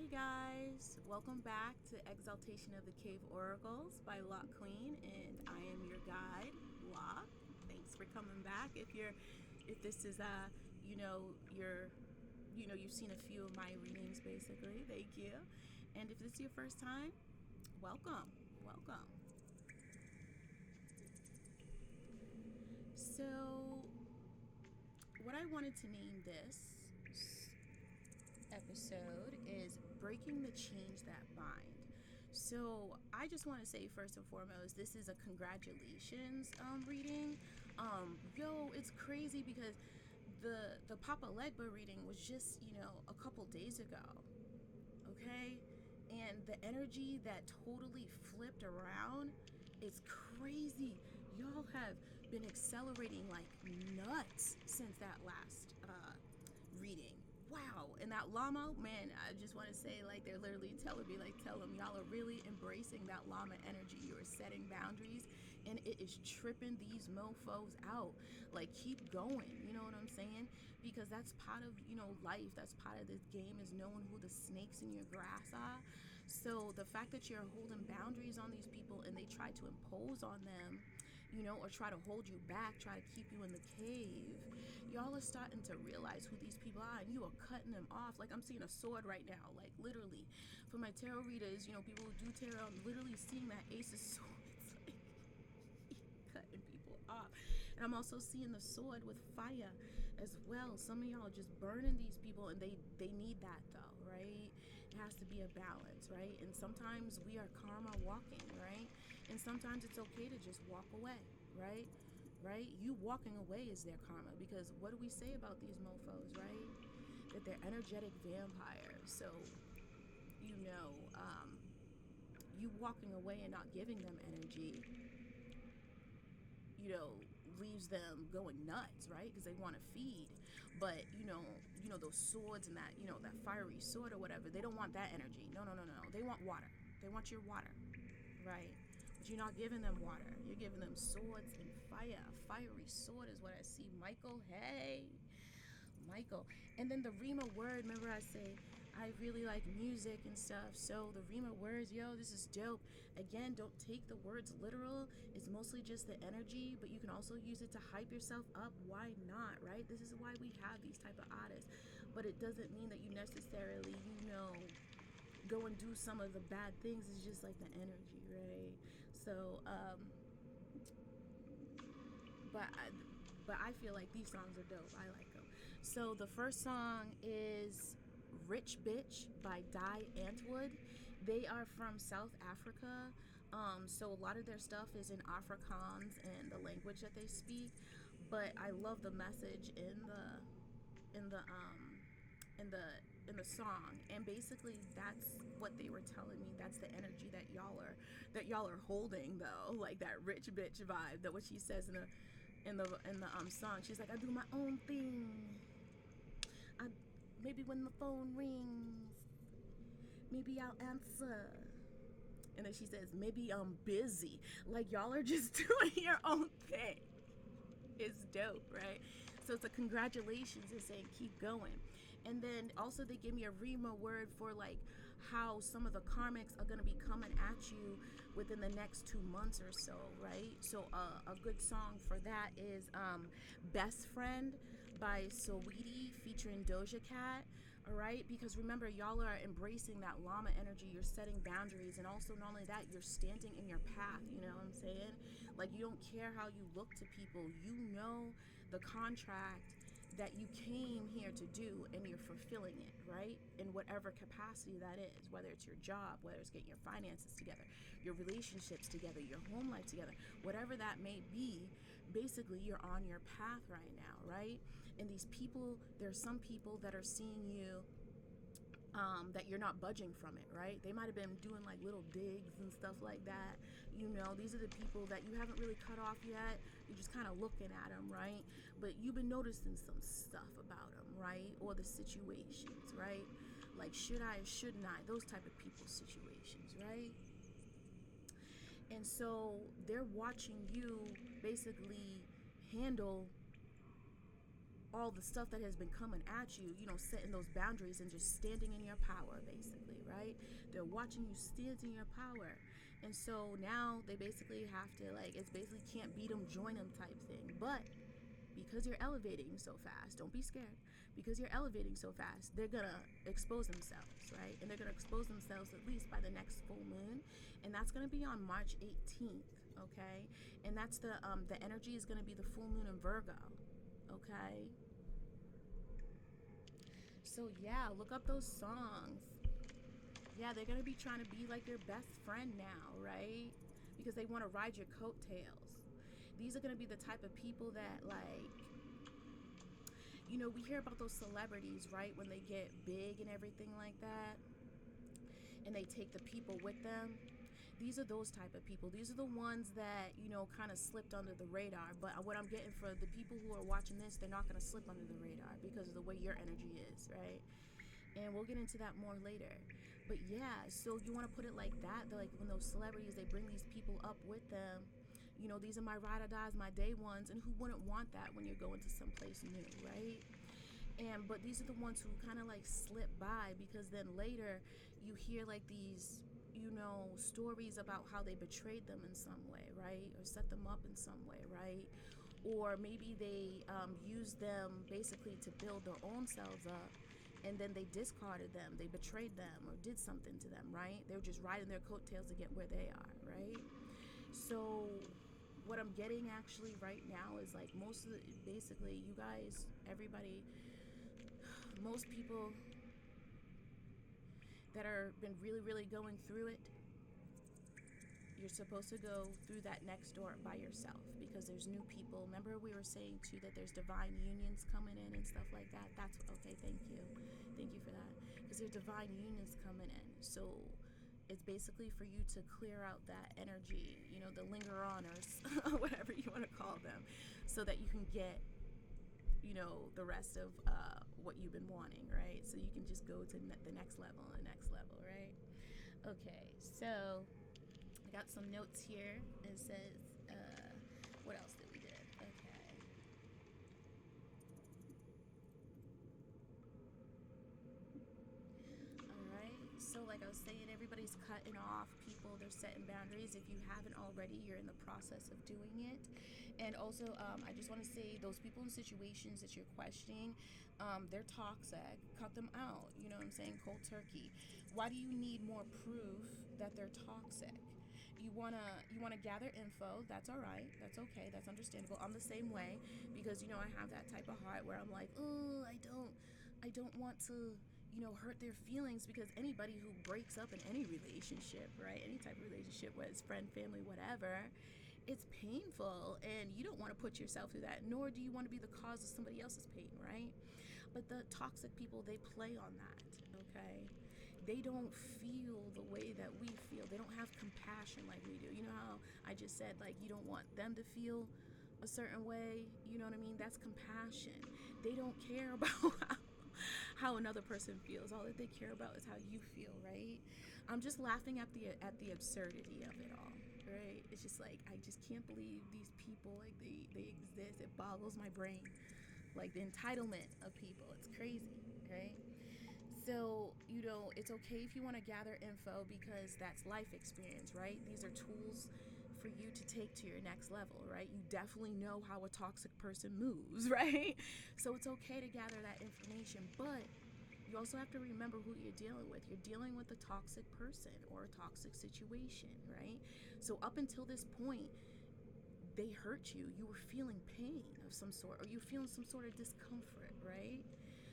Hey guys, welcome back to Exaltation of the Cave Oracles by Lock Queen, and I am your guide, Lock. Thanks for coming back. If this is you've seen a few of my readings basically. Thank you. And if this is your first time, welcome. Welcome. So, what I wanted to name this episode is Breaking the Chains That Bind. So I just want to say first and foremost, this is a congratulations reading. It's crazy because the Papa Legba reading was just a couple days ago, okay, and the energy that totally flipped around is crazy. Y'all have been accelerating like nuts since that last reading. Wow. And that llama, man, I just want to say, like, they're literally telling me, like, tell them y'all are really embracing that llama energy. You are setting boundaries, and it is tripping these mofos out. Like, keep going, you know what I'm saying? Because that's part of, life. That's part of this game, is knowing who the snakes in your grass are. So the fact that you're holding boundaries on these people and they try to impose on them, or try to hold you back, try to keep you in the cave, y'all are starting to realize who these people are, and you are cutting them off. Like, I'm seeing a sword right now, like, literally. For my tarot readers, people who do tarot, I'm literally seeing that ace of swords, like, cutting people off. And I'm also seeing the sword with fire as well. Some of y'all are just burning these people, and they need that, though, right? It has to be a balance, right? And sometimes we are karma walking, right? And sometimes it's okay to just walk away, right? Right? You walking away is their karma, because what do we say about these mofos, right? That they're energetic vampires. So, you walking away and not giving them energy, leaves them going nuts, right? Because they want to feed. But, those swords and that fiery sword or whatever, they don't want that energy. No. They want water. They want your water, right? But you're not giving them water. You're giving them swords and fire. A fiery sword is what I see. Michael, hey. Michael. And then the Rima word, remember I say I really like music and stuff. So the Rima words, this is dope. Again, don't take the words literal. It's mostly just the energy, but you can also use it to hype yourself up. Why not, right? This is why we have these type of artists. But it doesn't mean that you necessarily, go and do some of the bad things. It's just like the energy, right? So, but I feel like these songs are dope. I like them. So the first song is Rich Bitch by Die Antwoord. They are from South Africa. So a lot of their stuff is in Afrikaans and the language that they speak. But I love the message in the in the song, and basically that's what they were telling me. That's the energy that y'all are holding, though, like that rich bitch vibe. That what she says in the song. She's like, I do my own thing. I maybe when the phone rings, maybe I'll answer. And then she says, maybe I'm busy. Like, y'all are just doing your own thing. It's dope, right? So it's a congratulations and saying keep going. And then also they give me a Rima word for like how some of the karmics are going to be coming at you within the next 2 months or so, right? So a good song for that is Best Friend by Saweetie featuring Doja Cat. All right, because remember, y'all are embracing that llama energy. You're setting boundaries, and also not only that, you're standing in your path. You know what I'm saying? Like, you don't care how you look to people. You know the contract that you came here to do, and you're fulfilling it, right? In whatever capacity that is, whether it's your job, whether it's getting your finances together, your relationships together, your home life together, whatever that may be. Basically, you're on your path right now, right? And these people, there are some people that are seeing you that you're not budging from it, right? They might have been doing like little digs and stuff like that. These are the people that you haven't really cut off yet. You're just kind of looking at them, right? But you've been noticing some stuff about them, right? Or the situations, right? Like, should I or shouldn't I? Those type of people situations, right? And so they're watching you basically handle all the stuff that has been coming at you, you know, setting those boundaries and just standing in your power, basically, right? They're watching you stand in your power. And so now they basically have to, like, it's basically can't beat them, join them type thing. But because you're elevating so fast, don't be scared. Because you're elevating so fast, they're gonna expose themselves, right? And they're gonna expose themselves at least by the next full moon, and that's gonna be on March 18th, okay? And that's the energy is gonna be the full moon in Virgo, okay? So yeah, look up those songs. Yeah, they're gonna be trying to be like your best friend now, right? Because they want to ride your coattails. These are gonna be the type of people that, like, you know, we hear about those celebrities, right, when they get big and everything like that, and they take the people with them. These are those type of people. These are the ones that, you know, kind of slipped under the radar. But what I'm getting for the people who are watching this, they're not going to slip under the radar because of the way your energy is, right? And we'll get into that more later. But yeah, so you want to put it like that. They're like, when those celebrities, they bring these people up with them. You know, these are my ride or dies, my day ones. And who wouldn't want that when you're going to someplace new, right? But these are the ones who kind of like slip by, because then later you hear like these, you know, stories about how they betrayed them in some way, right? Or set them up in some way, right? Or maybe they used them basically to build their own selves up, and then they discarded them, they betrayed them, or did something to them, right? They were just riding their coattails to get where they are, right? So what I'm getting actually right now is like most of the, basically, you guys, everybody, most people that are been really going through it, you're supposed to go through that next door by yourself, because there's new people. Remember we were saying too that there's divine unions coming in and stuff like that. That's okay, thank you for that, because there's divine unions coming in. So it's basically for you to clear out that energy, you know, the linger-oners, whatever you want to call them, so that you can get, you know, the rest of what you've been wanting, right? So you can just go to the next level and the next level, right? Okay, so I got some notes here. It says, what else did we do? Okay. Alright, so like I was saying, everybody's cutting off people, they're setting boundaries. If you haven't already, you're in the process of doing it. And also, I just want to say, those people in situations that you're questioning, they're toxic. Cut them out. You know what I'm saying? Cold turkey. Why do you need more proof that they're toxic? You wanna gather info. That's all right. That's okay. That's understandable. I'm the same way, because you know I have that type of heart where I'm like, oh, I don't want to, you know, hurt their feelings, because anybody who breaks up in any relationship, right? Any type of relationship, whether it's friend, family, whatever, it's painful, and you don't want to put yourself through that, nor do you want to be the cause of somebody else's pain, right? But the toxic people, they play on that, okay? They don't feel the way that we feel. They don't have compassion like we do. You know how I just said, like, you don't want them to feel a certain way, you know what I mean? That's compassion. They don't care about how another person feels. All that they care about is how you feel, right? I'm just laughing at the absurdity of it all, right? It's just like, I just can't believe these people, like, they exist. It boggles my brain, like the entitlement of people. It's crazy, right? So, you know, it's okay if you want to gather info, because that's life experience, right? These are tools for you to take to your next level, right? You definitely know how a toxic person moves, right? So it's okay to gather that information, but you also have to remember who you're dealing with. You're dealing with a toxic person or a toxic situation, right? So up until this point, they hurt you. You were feeling pain of some sort, or you're feeling some sort of discomfort, right?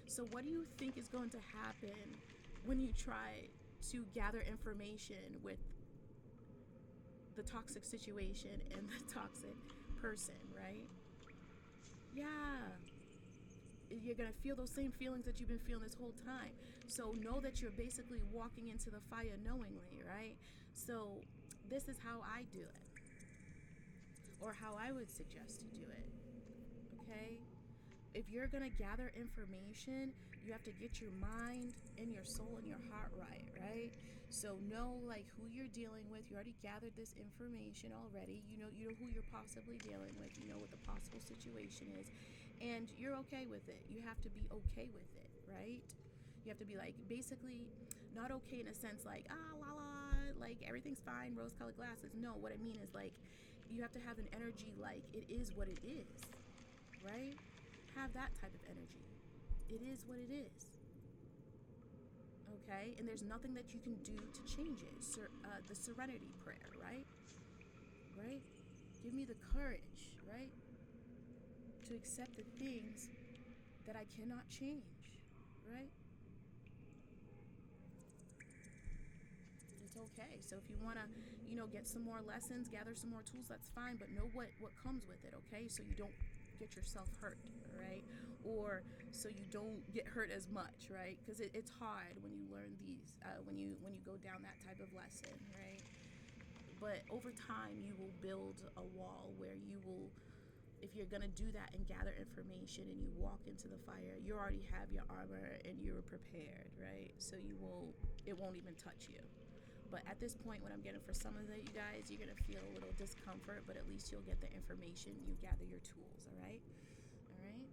So what do you think is going to happen when you try to gather information with the toxic situation and the toxic person, right? Yeah. You're going to feel those same feelings that you've been feeling this whole time. So know that you're basically walking into the fire knowingly, right? So this is how I do it, or how I would suggest you do it, okay? If you're going to gather information, you have to get your mind and your soul and your heart right? So know, like, who you're dealing with. You already gathered this information already. You know who you're possibly dealing with. You know what the possible situation is. And you're okay with it. You have to be okay with it, right? You have to be like, basically, not okay in a sense like, la la, like everything's fine, rose colored glasses. No, what I mean is like, you have to have an energy like it is what it is, right? Have that type of energy. It is what it is. Okay? And there's nothing that you can do to change it. The serenity prayer, right? Right? Give me the courage, right? To accept the things that I cannot change, right? It's okay. So if you want to, get some more lessons, gather some more tools, that's fine, but know what comes with it, okay? So you don't get yourself hurt, right? Or so you don't get hurt as much, right? Because it's hard when you learn these, when you go down that type of lesson, right? But over time, you will build a wall where you will, if you're going to do that and gather information and you walk into the fire, you already have your armor and you're prepared, right? So it won't even touch you. But at this point, what I'm getting for some of you guys, you're going to feel a little discomfort, but at least you'll get the information. You gather your tools, all right? All right?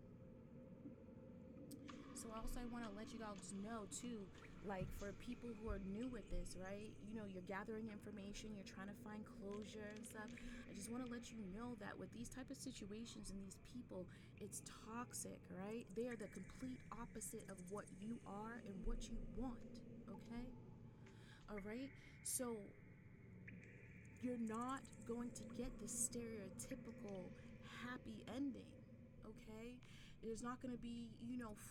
So also I want to let you guys know, too, like for people who are new with this, right? You're gathering information, you're trying to find closure and stuff. I just want to let you know that with these type of situations and these people, it's toxic, right? They are the complete opposite of what you are and what you want, okay? All right? So you're not going to get the stereotypical happy ending, okay? There's not going to be,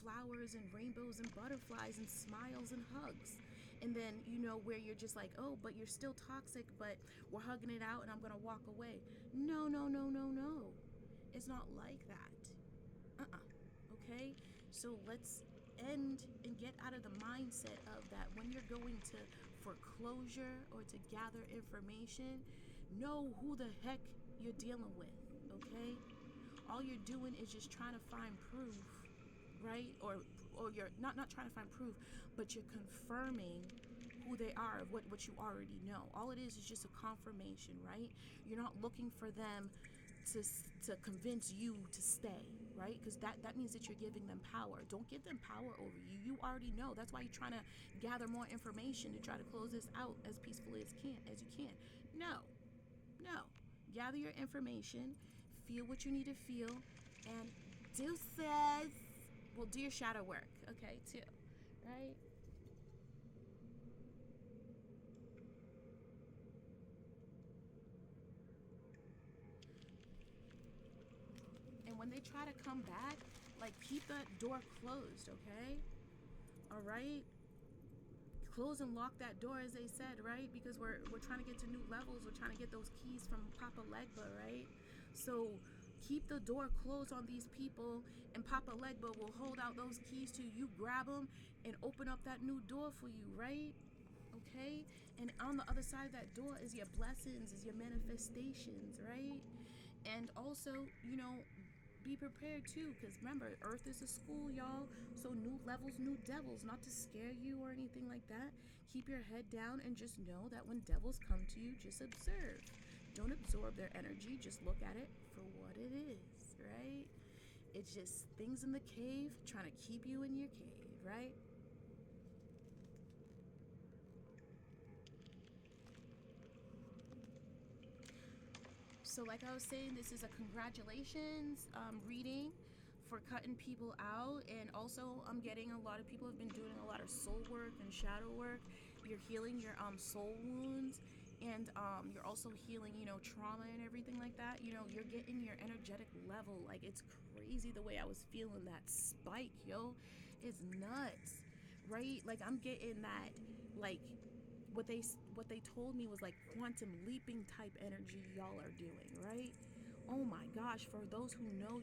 flowers and rainbows and butterflies and smiles and hugs. And then, where you're just like, oh, but you're still toxic, but we're hugging it out and I'm going to walk away. No, no, no, no, no. It's not like that. Okay? So let's end and get out of the mindset of that when you're going to foreclosure or to gather information, know who the heck you're dealing with, okay? All you're doing is just trying to find proof, right? Or you're not trying to find proof, but you're confirming who they are, what you already know. All it is just a confirmation, right? You're not looking for them to convince you to stay, right? Because that means that you're giving them power. Don't give them power over you. You already know. That's why you're trying to gather more information to try to close this out as peacefully as you can. No. Gather your information, feel what you need to feel, and do your shadow work, okay, too, right? And when they try to come back, like, keep that door closed, okay? All right? Close and lock that door, as they said, right? Because we're trying to get to new levels. We're trying to get those keys from Papa Legba, right? So keep the door closed on these people, and Papa Legba will hold out those keys to you. Grab them and open up that new door for you, right? Okay? And on the other side of that door is your blessings, is your manifestations, right? And also, be prepared too, because remember, Earth is a school, y'all. So new levels, new devils. Not to scare you or anything like that. Keep your head down and just know that when devils come to you, just observe. Don't absorb their energy. Just look at it for what it is, right? It's just things in the cave trying to keep you in your cave, right? So like I was saying, this is a congratulations reading for cutting people out. And also I'm getting a lot of people have been doing a lot of soul work and shadow work. You're healing your soul wounds, and you're also healing, trauma and everything like that. You're getting your energetic level. Like, it's crazy the way I was feeling that spike, yo. It's nuts, right? Like, I'm getting that, like, what they told me was like quantum leaping type energy y'all are doing, right? Oh my gosh, for those who know,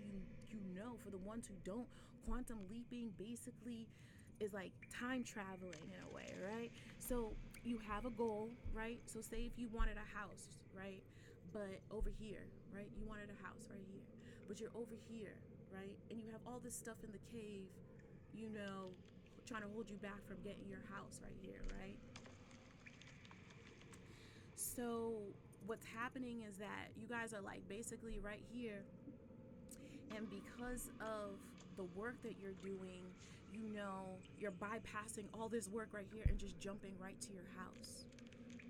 you know. For the ones who don't, quantum leaping basically is like time traveling in a way, right? So you have a goal, right? So say if you wanted a house, right? But over here, right? You wanted a house right here, but you're over here, right? And you have all this stuff in the cave, trying to hold you back from getting your house right here, right? So what's happening is that you guys are like basically right here And because of the work that you're doing, you're bypassing all this work right here and just jumping right to your house.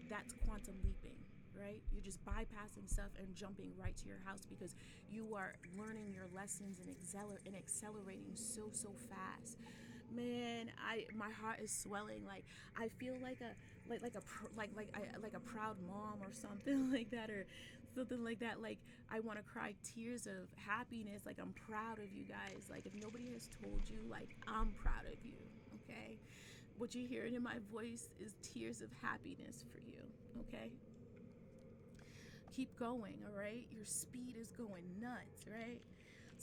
That's quantum leaping, right? You're just bypassing stuff and jumping right to your house because you are learning your lessons and accelerating so fast. Man, my heart is swelling. Like I feel like a proud mom or something like that, or something like that. Like I want to cry tears of happiness. Like I'm proud of you guys. Like if nobody has told you, like I'm proud of you. Okay, what you're hearing in my voice is tears of happiness for you. Okay, keep going. All right, your speed is going nuts. Right.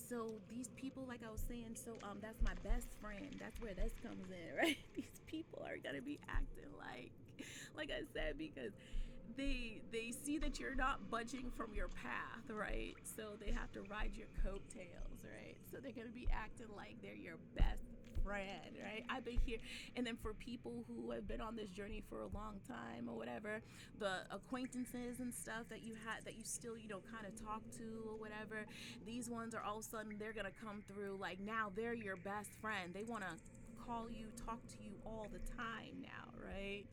So these people, like I was saying, that's my best friend. That's where this comes in, right? These people are gonna be acting like I said, because they see that you're not budging from your path, right? So they have to ride your coattails, right? So they're gonna be acting like they're your best friend, right? I've been here. And then for people who have been on this journey for a long time or whatever, the acquaintances and stuff that you still kind of talk to or whatever, these ones are all of a sudden they're gonna come through like now they're your best friend. They want to call you, talk to you all the time now, right?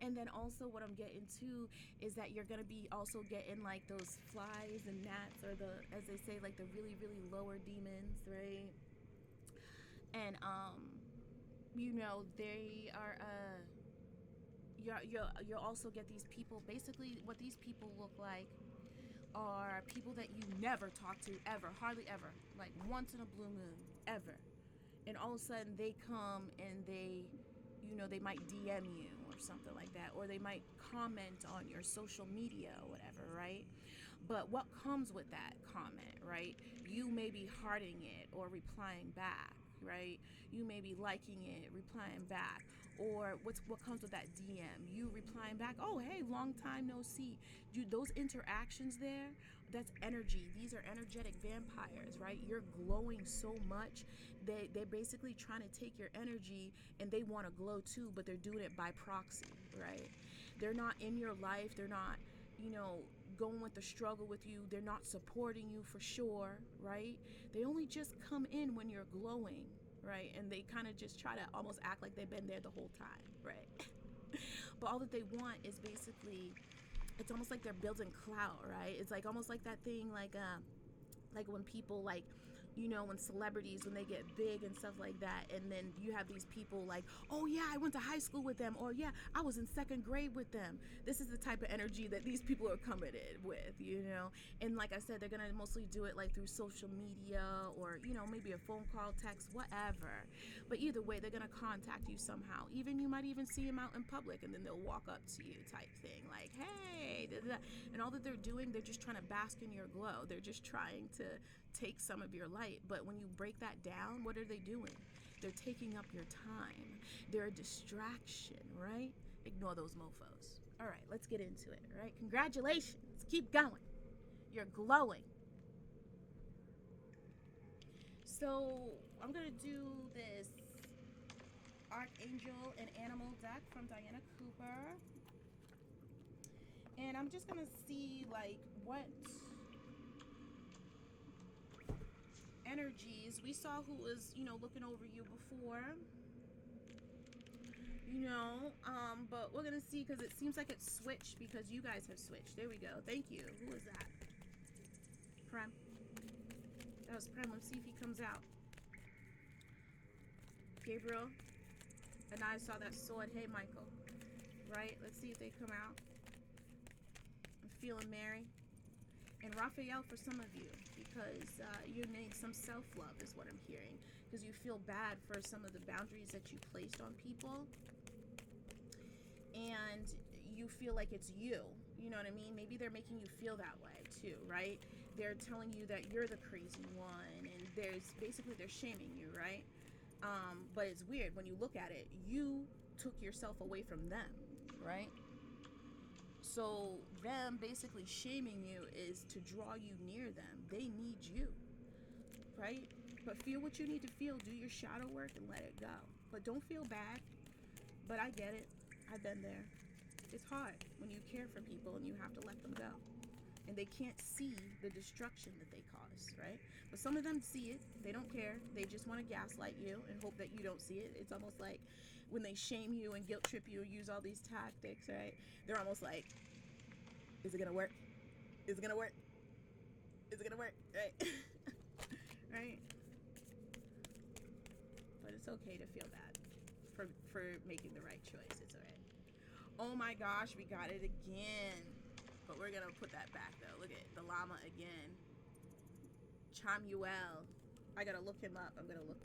And then also what I'm getting to is that you're going to be also getting like those flies and gnats, or the, as they say, like the really lower demons, right? And they are you'll also get these people. Basically what these people look like are people that you never talk to ever, hardly ever, like once in a blue moon ever. And all of a sudden they come and they might DM you or something like that, or they might comment on your social media or whatever, right? But what comes with that comment, right? You may be hearting it or replying back, right? You may be liking it, replying back. Or what comes with that DM? You replying back, oh, hey, long time no see. Those interactions there, that's energy. These are energetic vampires, right? You're glowing so much. They're basically trying to take your energy and they want to glow too, but they're doing it by proxy, right? They're not in your life. They're not, going with the struggle with you. They're not supporting you for sure, right? They only just come in when you're glowing, right? And they kind of just try to almost act like they've been there the whole time, right? But all that they want is basically, it's almost like they're building clout, right? It's like almost like that thing, like when people when celebrities, when they get big and stuff like that, and then you have these people like, oh yeah, I went to high school with them, or yeah, I was in second grade with them. This is the type of energy that these people are coming in with, and like I said, they're gonna mostly do it like through social media, or maybe a phone call, text, whatever. But either way, they're gonna contact you somehow. Even you might even see them out in public, and then they'll walk up to you type thing, like, hey, da, da, da. And all that they're doing, they're just trying to bask in your glow. They're just trying to take some of your light. But when you break that down, what are they doing? They're taking up your time. They're a distraction, right? Ignore those mofos. All right, let's get into it, all right? Congratulations. Keep going. You're glowing. So I'm going to do this Archangel and Animal deck from Diana Cooper. And I'm just going to see like what energies. We saw who was, looking over you before, but we're gonna see, because it seems like it switched because you guys have switched. There we go. Thank you. Who is that? Prem. That was Prem. Let's see if he comes out. Gabriel. And I saw that sword. Hey, Michael. Right? Let's see if they come out. I'm feeling Mary. And Raphael for some of you, because you need some self-love is what I'm hearing, because you feel bad for some of the boundaries that you placed on people, and you feel like it's you know what I mean? Maybe they're making you feel that way too, right? They're telling you that you're the crazy one, and they're shaming you, right? But it's weird when you look at it. You took yourself away from them, right? So them basically shaming you is to draw you near them. They need you, right? But feel what you need to feel. Do your shadow work and let it go. But don't feel bad. But I get it. I've been there. It's hard when you care for people and you have to let them go. and they can't see the destruction that they cause, right? But some of them see it. They don't care. They just want to gaslight you and hope that you don't see it. It's almost like when they shame you and guilt trip you and use all these tactics, right? They're almost like, is it gonna work? Is it gonna work? Is it gonna work? Right? Right? But it's okay to feel bad for making the right choice. It's alright. Oh my gosh, we got it again. But we're gonna put that back though. Look at the llama again. Chamuel. I gotta look him up. I'm gonna look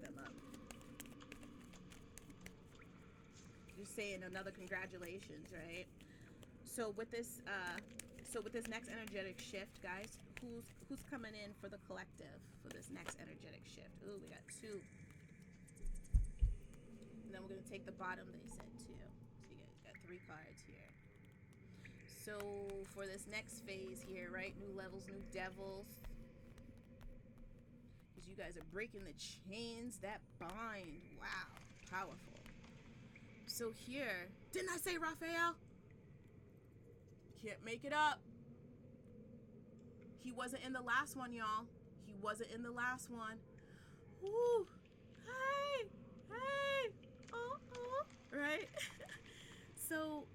them up. Just saying another congratulations, right? So with this next energetic shift, guys, who's coming in for the collective for this next energetic shift? Ooh, we got 2. And then we're gonna take the bottom, they said 2. So you guys got 3 cards here. So for this next phase here, right? New levels, new devils. Because you guys are breaking the chains that bind. Wow, powerful. So here, didn't I say Raphael? Can't make it up. He wasn't in the last one, y'all. He wasn't in the last one. Woo! Hey! Hey! Right? So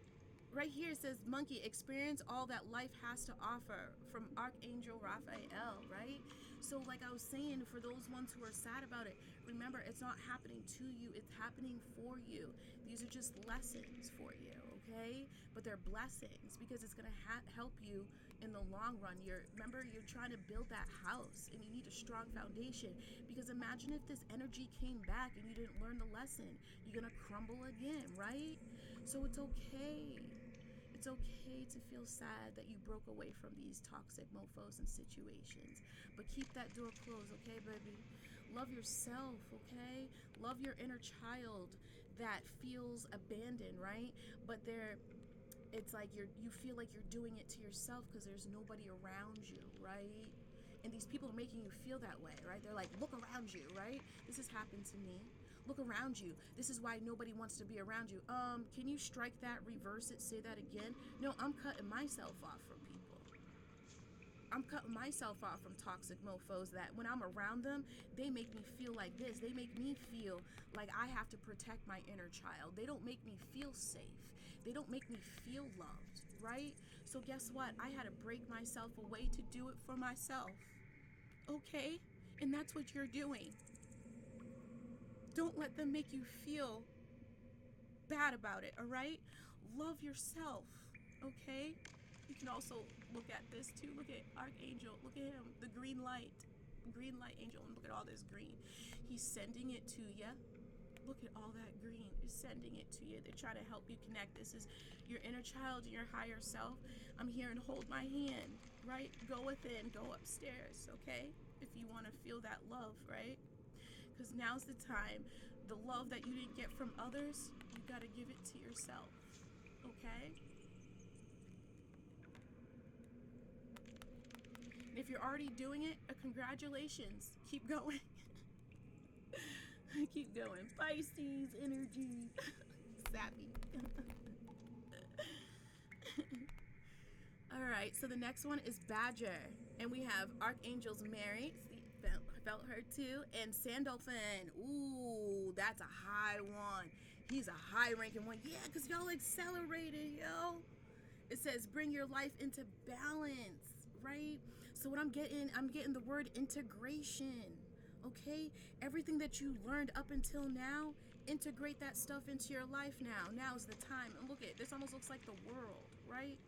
right here it says, monkey, experience all that life has to offer, from Archangel Raphael, right? So like I was saying, for those ones who are sad about it, remember, it's not happening to you, it's happening for you. These are just lessons for you, okay? But they're blessings, because it's going to help you in the long run. Remember, you're trying to build that house, and you need a strong foundation, because imagine if this energy came back and you didn't learn the lesson. You're going to crumble again, right? So it's okay. It's okay to feel sad that you broke away from these toxic mofos and situations. But keep that door closed, okay, baby? Love yourself, okay? Love your inner child that feels abandoned, right? But it's like you feel like you're doing it to yourself because there's nobody around you, right? And these people are making you feel that way, right? They're like, look around you, right? This has happened to me. Look around you. This is why nobody wants to be around you. Can you strike that, reverse it, say that again? No, I'm cutting myself off from people. I'm cutting myself off from toxic mofos that when I'm around them, they make me feel like this. They make me feel like I have to protect my inner child. They don't make me feel safe. They don't make me feel loved, right? So guess what? I had to break myself away to do it for myself. Okay? And that's what you're doing. Don't let them make you feel bad about it, all right? Love yourself, okay? You can also look at this too. Look at Archangel. Look at him, the green light angel. And look at all this green. He's sending it to you. Look at all that green. He's sending it to you. They're trying to help you connect. This is your inner child, your higher self. I'm here and hold my hand, right? Go within, go upstairs, okay? If you want to feel that love, right? Because now's the time. The love that you didn't get from others, you got to give it to yourself, okay? And if you're already doing it, congratulations. Keep going. Keep going. Pisces energy. Sappy. All right, so the next one is Badger. And we have Archangels Mary. Felt her too. And Sandalphon. Ooh, that's a high one. He's a high ranking one. Yeah, because y'all accelerated, yo. It says bring your life into balance, right? So what I'm getting the word integration. Okay? Everything that you learned up until now, integrate that stuff into your life now. Now's the time. And look at this, almost looks like the world, right?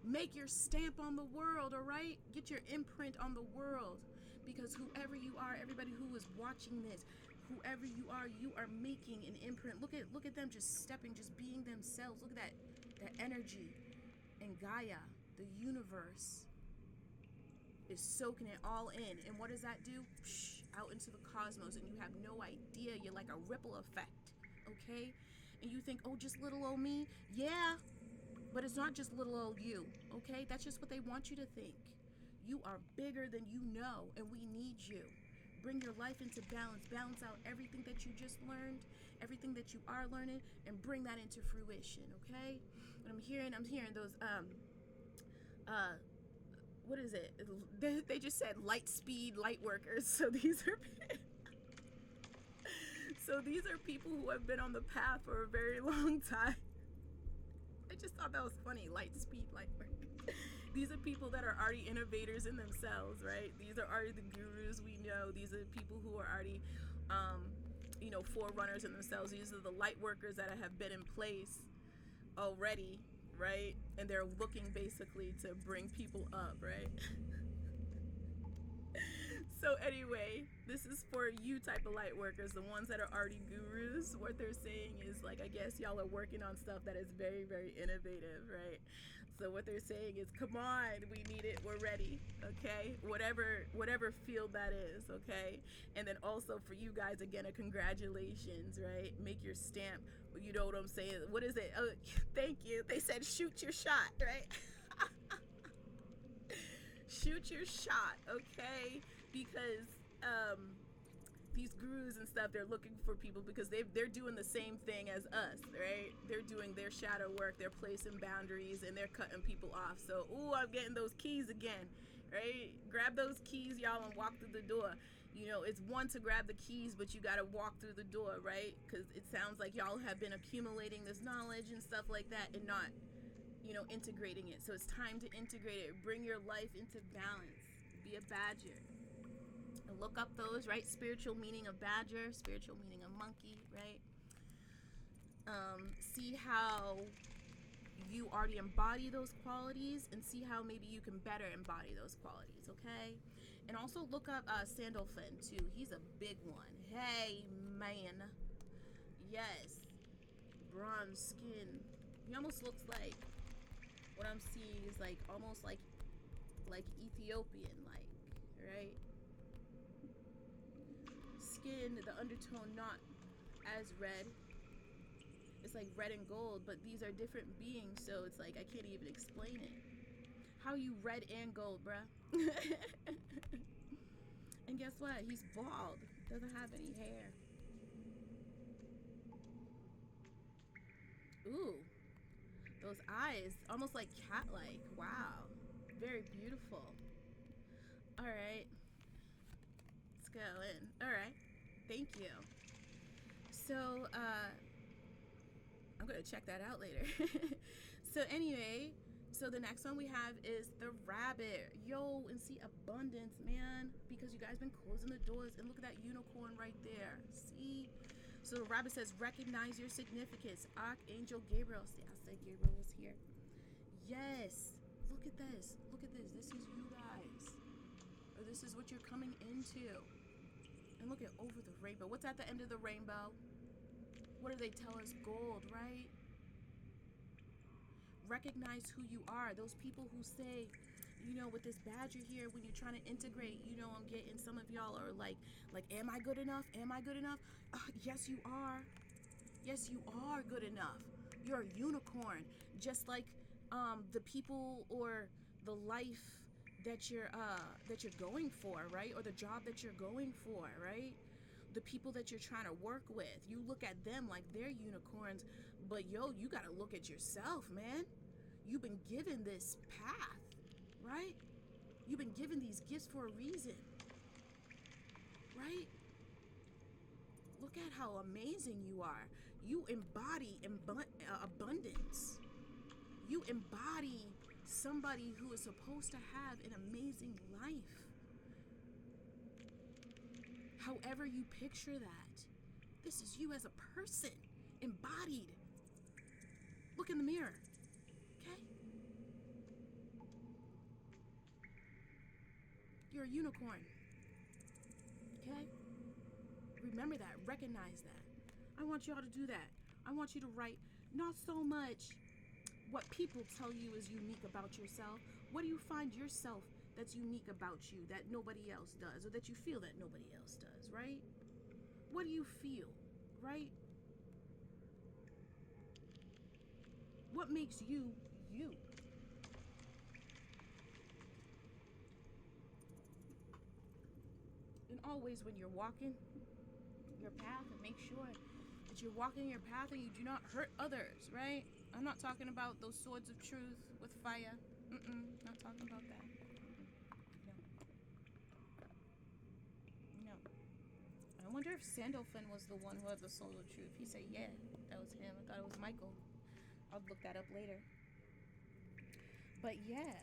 Make your stamp on the world, all right? Get your imprint on the world. Because whoever you are, everybody who is watching this, whoever you are making an imprint. Look at them just stepping, just being themselves. Look at that energy. And Gaia, the universe, is soaking it all in. And what does that do? Psh, out into the cosmos, and you have no idea. You're like a ripple effect, okay? And you think, oh, just little old me? Yeah, but it's not just little old you, okay? That's just what they want you to think. You are bigger than you know, and we need you. Bring your life into balance. Balance out everything that you just learned, everything that you are learning, and bring that into fruition, okay? And I'm hearing those what is it? They just said light speed light workers. So these are people who have been on the path for a very long time. I just thought that was funny. Light speed light workers. These are people that are already innovators in themselves, right? These are already the gurus we know. These are people who are already forerunners in themselves. These are the light workers that have been in place already, right? And they're looking basically to bring people up, right? So anyway, this is for you type of light workers, the ones that are already gurus. What they're saying is, like, I guess y'all are working on stuff that is very, very innovative, right? So what they're saying is, come on, we need it, we're ready, okay? Whatever field that is, okay? And then also for you guys, again, a congratulations, right? Make your stamp, you know what I'm saying? What is it? Oh, thank you. They said shoot your shot, right? Shoot your shot, okay? Because these gurus and stuff, they're looking for people because they're doing the same thing as us, right? They're doing their shadow work, they're placing boundaries, and they're cutting people off. So, ooh, I'm getting those keys again, right? Grab those keys, y'all, and walk through the door. You know, it's one to grab the keys, but you got to walk through the door, right? Because it sounds like y'all have been accumulating this knowledge and stuff like that and not, integrating it. So it's time to integrate it. Bring your life into balance. Be a badger. And look up those, right? Spiritual meaning of badger, spiritual meaning of monkey, right? See how you already embody those qualities and see how maybe you can better embody those qualities, okay? And also look up Sandalphon too. He's a big one. Hey, man. Yes. Bronze skin. He almost looks like, what I'm seeing is like almost like Ethiopian, like, right? Skin, the undertone not as red. It's like red and gold, but these are different beings, so it's like I can't even explain it. How you red and gold, bruh? And guess what? He's bald. Doesn't have any hair. Ooh. Those eyes, almost like cat-like. Wow. Very beautiful. All right. Let's go in. All right. Thank you. So, I'm going to check that out later. So anyway, so the next one we have is the rabbit. Yo, and see abundance, man, because you guys been closing the doors, and look at that unicorn right there. See? So the rabbit says, recognize your significance. Archangel Gabriel. See, I said Gabriel was here. Yes. Look at this. Look at this. This is you guys. Or this is what you're coming into. And look at over the rainbow. What's at the end of the rainbow? What do they tell us? Gold, right? Recognize who you are. Those people who say, with this badger here, when you're trying to integrate, I'm getting some of y'all are like, am I good enough? Am I good enough? Yes, you are. Yes, you are good enough. You're a unicorn. Just like the people or the life that you're going for, right? Or the job that you're going for, right? The people that you're trying to work with, you look at them like they're unicorns, but yo, you got to look at yourself, man. You've been given this path, right? You've been given these gifts for a reason, right? Look at how amazing you are. You embody abundance. You embody somebody who is supposed to have an amazing life. However you picture that, this is you as a person, embodied. Look in the mirror, okay? You're a unicorn, okay? Remember that, recognize that. I want y'all to do that. I want you to write not so much what people tell you is unique about yourself. What do you find yourself that's unique about you that nobody else does, or that you feel that nobody else does, right? What do you feel, right? What makes you, you? And always when you're walking your path, and make sure that you're walking your path and you do not hurt others, right? I'm not talking about those swords of truth with fire. Not talking about that. I wonder if Sandalphon was the one who had the soul of truth. He said, yeah, that was him. I thought it was Michael. I'll look that up later. But yeah,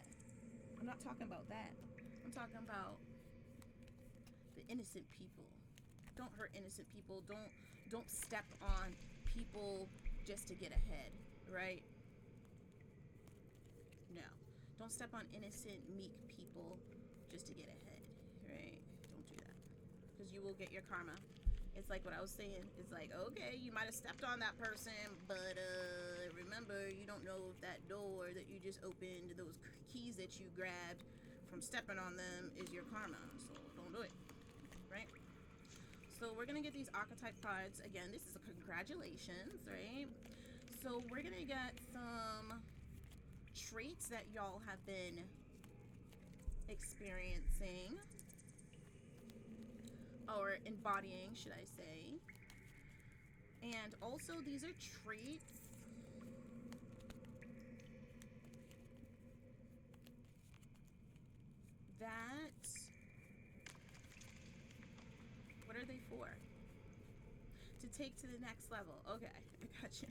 I'm not talking about that. I'm talking about the innocent people. Don't hurt innocent people. Don't step on people just to get ahead, right? No. Don't step on innocent, meek people just to get ahead, right? Don't do that. Because you will get your karma. It's like what I was saying. It's like, okay, you might have stepped on that person, but remember, you don't know if that door that you just opened, those keys that you grabbed from stepping on them, is your karma. So don't do it, right? So we're going to get these archetype cards. Again, this is a congratulations, right? So we're going to get some traits that y'all have been experiencing, or embodying, should I say. And also, these are traits that, what are they for? To take to the next level. Okay, I got you.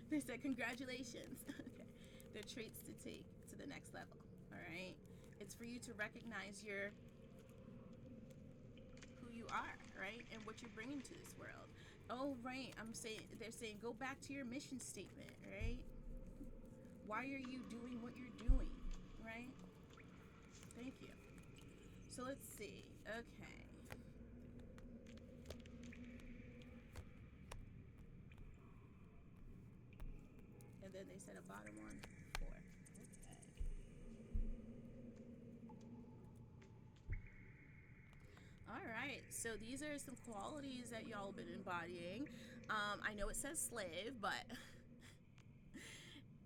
They said congratulations. Okay, they're traits to take to the next level. All right, it's for you to recognize who you are, right, and what you're bringing to this world. Oh, right. They're saying go back to your mission statement, right? Why are you doing what you're doing, right? Thank you. So let's see. Okay. And then they said a bottom one, 4. Okay. All right. So these are some qualities that y'all been embodying. I know it says slave, but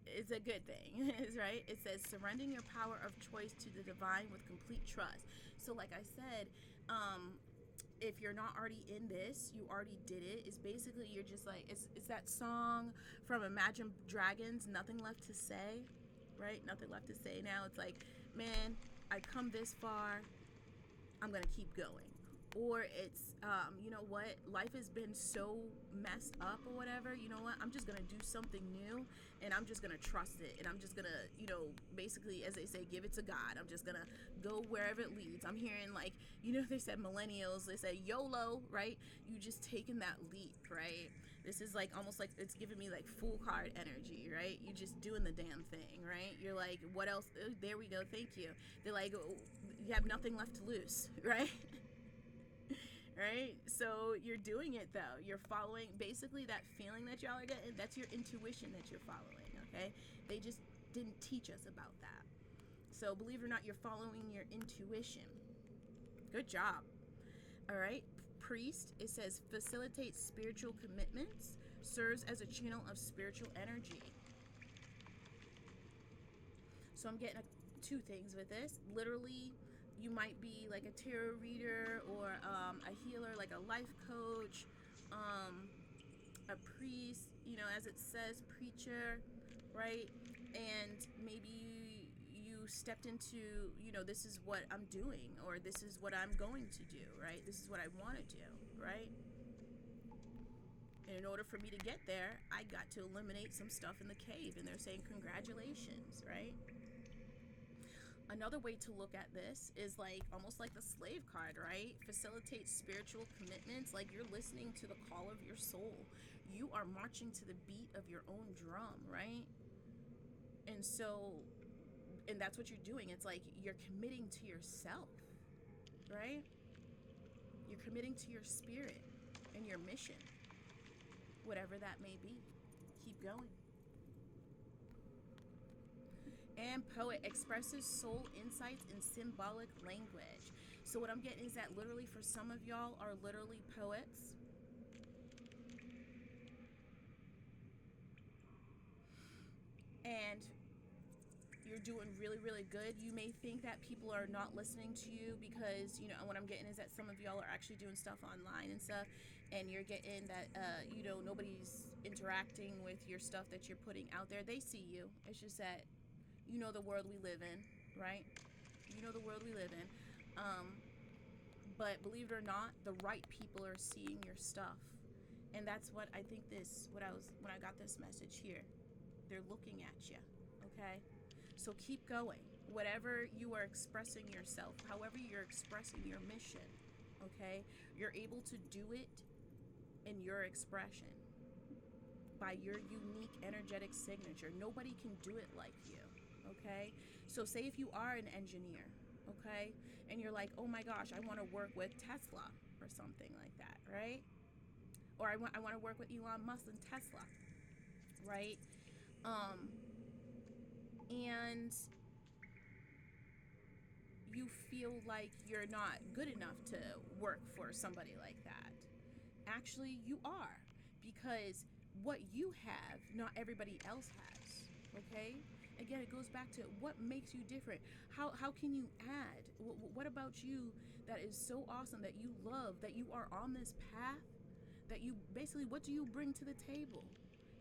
it's a good thing, right? It says surrendering your power of choice to the divine with complete trust. So like I said, if you're not already in this, you already did it. It's basically, you're just like, it's that song from Imagine Dragons, Nothing Left to Say, right? Nothing left to say now. It's like, man, I come this far, I'm gonna keep going. Or it's, you know what, life has been so messed up or whatever, you know what, I'm just gonna do something new, and I'm just gonna trust it, and I'm just gonna, you know, basically, as they say, give it to God. I'm just gonna go wherever it leads. I'm hearing, like, you know, they said millennials, they say YOLO, right? You just taking that leap, right? This is like almost like it's giving me like fool card energy, right? You just doing the damn thing, right? You're like, what else? Oh, there we go, thank you. They're like, oh, you have nothing left to lose, right? Right? So you're doing it though. You're following basically that feeling that y'all are getting. That's your intuition that you're following, okay? They just didn't teach us about that. So believe it or not, you're following your intuition. Good job. All right? Priest, it says facilitates spiritual commitments, serves as a channel of spiritual energy. So I'm getting two things with this. Literally, you might be like a tarot reader or a healer, like a life coach, a priest, you know, as it says, preacher, right? And maybe you stepped into, you know, this is what I'm doing, or this is what I'm going to do, right? This is what I want to do, right? And in order for me to get there, I got to eliminate some stuff in the cave, and they're saying congratulations, right? Another way to look at this is like almost like the slave card, right? Facilitates spiritual commitments, like you're listening to the call of your soul. You are marching to the beat of your own drum, right? And so, and that's what you're doing. It's like you're committing to yourself, right? You're committing to your spirit and your mission, whatever that may be. Keep going. And poet expresses soul insights in symbolic language. So what I'm getting is that literally for some of y'all are literally poets. And you're doing really, really good. You may think that people are not listening to you because, you know, what I'm getting is that some of y'all are actually doing stuff online and stuff, and you're getting that, you know, nobody's interacting with your stuff that you're putting out there. They see you. It's just that, you know, the world we live in, right? You know the world we live in. But believe it or not, the right people are seeing your stuff. And that's what I think when I got this message here. They're looking at you, okay? So keep going. Whatever you are expressing yourself, however you're expressing your mission, okay? You're able to do it in your expression by your unique energetic signature. Nobody can do it like you, okay? So say if you are an engineer, okay, and you're like, oh my gosh, I want to work with Tesla or something like that, right? Or I want to work with Elon Musk and Tesla, right? And you feel like you're not good enough to work for somebody like that. Actually, you are, because what you have, not everybody else has, okay? Again, it goes back to what makes you different. How can you add? What about you that is so awesome, that you love, that you are on this path, that you basically, what do you bring to the table?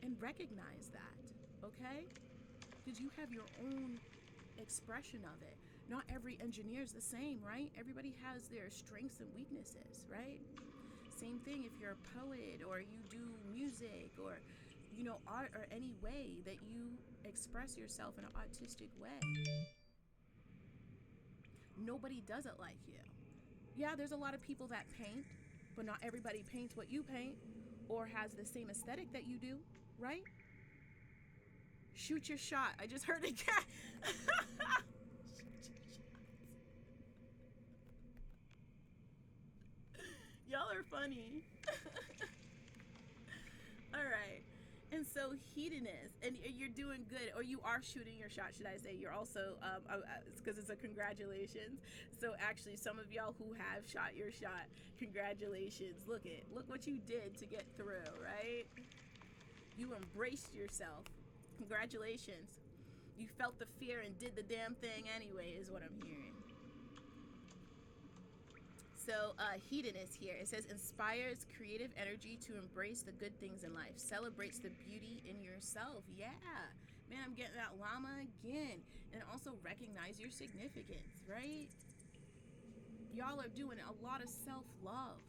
And recognize that, okay? Because you have your own expression of it. Not every engineer is the same, right? Everybody has their strengths and weaknesses, right? Same thing if you're a poet, or you do music, or art, or any way that you express yourself in an artistic way. Nobody does it like you. Yeah, there's a lot of people that paint, but not everybody paints what you paint or has the same aesthetic that you do, right? Shoot your shot. I just heard it. Y'all are funny. All right. And so hedonist, and you're doing good, or you are shooting your shot, should I say. You're also, because it's a congratulations. So actually, some of y'all who have shot your shot, congratulations. Look what you did to get through, right? You embraced yourself. Congratulations. You felt the fear and did the damn thing anyway, is what I'm hearing. So hedonist here, it says inspires creative energy to embrace the good things in life, celebrates the beauty in yourself. Yeah, man, I'm getting that llama again. And also recognize your significance, right? Y'all are doing a lot of self-love,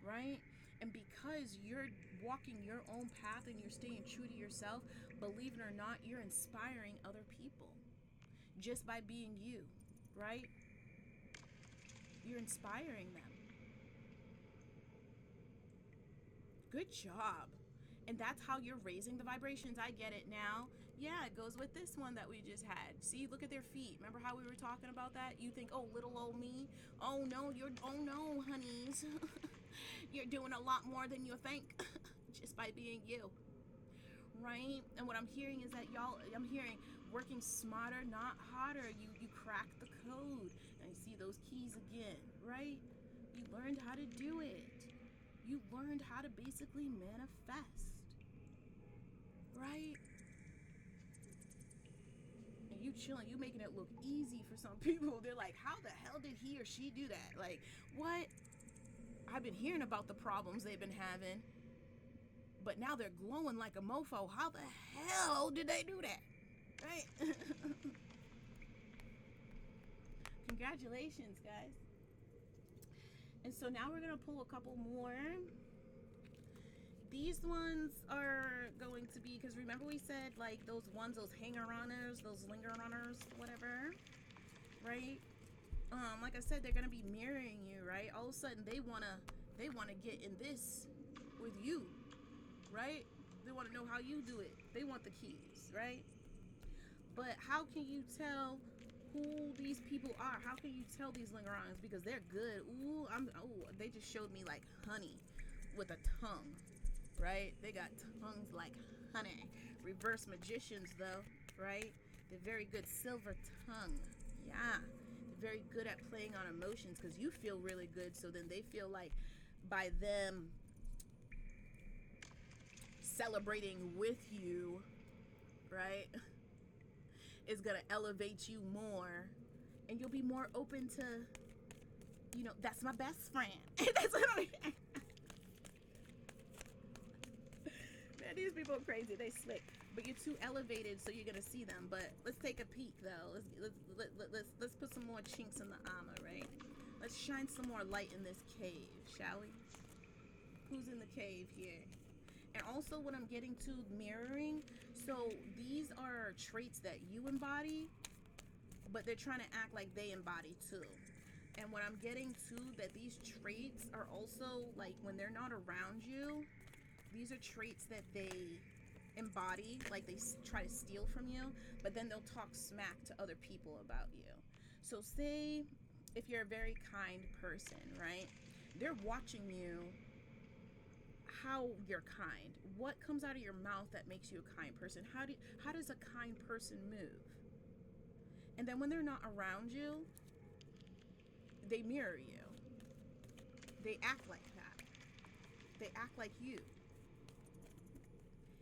right? And because you're walking your own path and you're staying true to yourself, believe it or not, you're inspiring other people just by being you, right? You're inspiring them. Good job. And that's how you're raising the vibrations. I get it now. Yeah, it goes with this one that we just had. See, look at their feet. Remember how we were talking about that? You think, oh, little old me. Oh no, honeys. You're doing a lot more than you think just by being you, right? And what I'm hearing is that I'm hearing working smarter, not harder. You cracked the code. And you see those keys again, right? You learned how to do it. You learned how to basically manifest, right? And you chilling, you making it look easy for some people. They're like, how the hell did he or she do that? Like, what? I've been hearing about the problems they've been having, but now they're glowing like a mofo. How the hell did they do that? Right? Congratulations, guys. And so now we're going to pull a couple more. These ones are going to be, because remember we said like those hanger-oners, those linger-oners, whatever, right? Like I said, they're going to be mirroring you, right? All of a sudden they want to get in this with you, right? They want to know how you do it. They want the keys, right? But how can you tell who these people are? How can you tell these linger-oners? Because they're good. They just showed me like honey with a tongue, right? They got tongues like honey. Reverse magicians though, right? They're very good. Silver tongue. Yeah. They're very good at playing on emotions because you feel really good. So then they feel like by them celebrating with you, right, is going to elevate you more. And you'll be more open to, that's my best friend. That's what I mean. Man, these people are crazy. They slick. But you're too elevated, so you're gonna see them. But let's take a peek, though. Let's put some more chinks in the armor, right? Let's shine some more light in this cave, shall we? Who's in the cave here? And also what I'm getting to, mirroring. So these are traits that you embody, but they're trying to act like they embody too. And what I'm getting to, that these traits are also, like, when they're not around you, these are traits that they embody, like they try to steal from you, but then they'll talk smack to other people about you. So say if you're a very kind person, right? They're watching you, how you're kind. What comes out of your mouth that makes you a kind person? How does a kind person move? And then when they're not around you, they mirror you. They act like that. They act like you.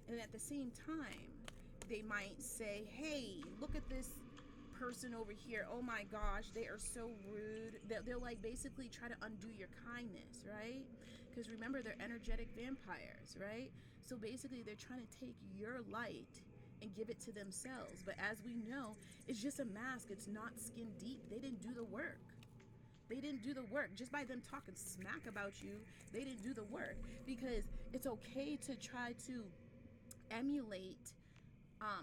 And at the same time, they might say, hey, look at this person over here. Oh my gosh, they are so rude. They'll like basically try to undo your kindness, right? Because remember, they're energetic vampires, right? So basically they're trying to take your light and give it to themselves. But as we know, it's just a mask. It's not skin deep. They didn't do the work. They didn't do the work. Just by them talking smack about you, they didn't do the work. Because it's okay to try to emulate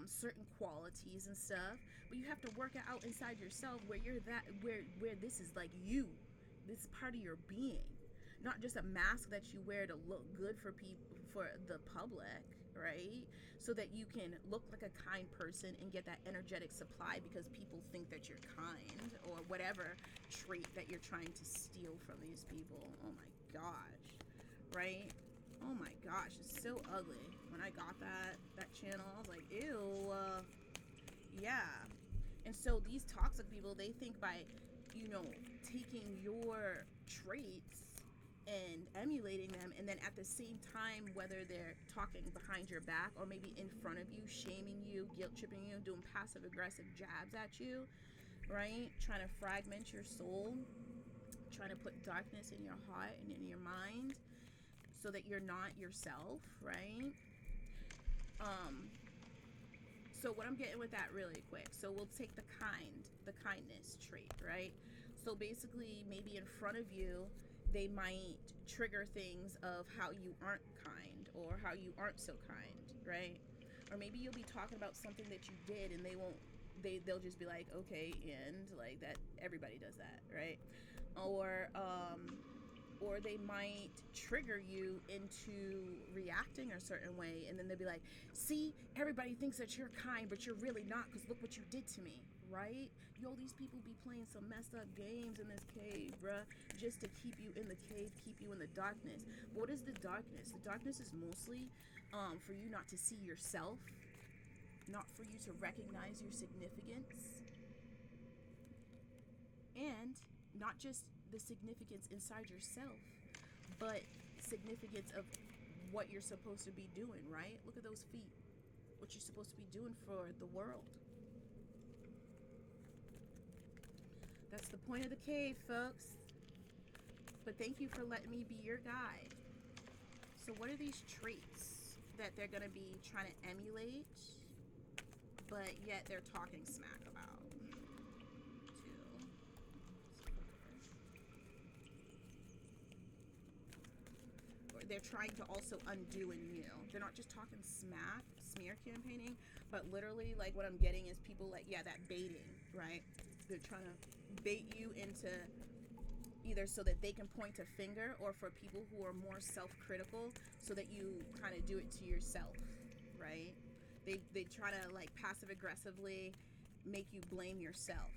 certain qualities and stuff, but you have to work it out inside yourself where you're that, where this is like you. This is part of your being. Not just a mask that you wear to look good for people, for the public, right? So that you can look like a kind person and get that energetic supply because people think that you're kind, or whatever trait that you're trying to steal from these people. Oh my gosh, right? Oh my gosh, it's so ugly. When I got that channel, I was like, ew, yeah. And so these toxic people, they think by, taking your traits and emulating them, and then at the same time, whether they're talking behind your back or maybe in front of you, shaming you, guilt tripping you, doing passive aggressive jabs at you, right? Trying to fragment your soul, trying to put darkness in your heart and in your mind so that you're not yourself, right? So what I'm getting with that really quick, so we'll take the kindness trait, right? So basically, maybe in front of you, they might trigger things of how you aren't kind or how you aren't so kind, right? Or maybe you'll be talking about something that you did and they'll just be like, okay, and like that, everybody does that, right? Or they might trigger you into reacting a certain way, and then they'll be like, see, everybody thinks that you're kind, but you're really not, because look what you did to me, right? Yo, these people be playing some messed up games in this cave, bruh, just to keep you in the cave, keep you in the darkness. But what is the darkness? The darkness is mostly for you not to see yourself, not for you to recognize your significance, and not just the significance inside yourself, but significance of what you're supposed to be doing, right? Look at those feet. What you're supposed to be doing for the world. That's the point of the cave, folks. But thank you for letting me be your guide. So what are these traits that they're going to be trying to emulate, but yet they're talking smack about? They're trying to also undo in you. They're not just talking smack, smear campaigning, but literally, like, what I'm getting is people like, yeah, that baiting, right? They're trying to bait you into either so that they can point a finger, or for people who are more self-critical so that you kind of do it to yourself, right? They try to, like, passive aggressively make you blame yourself,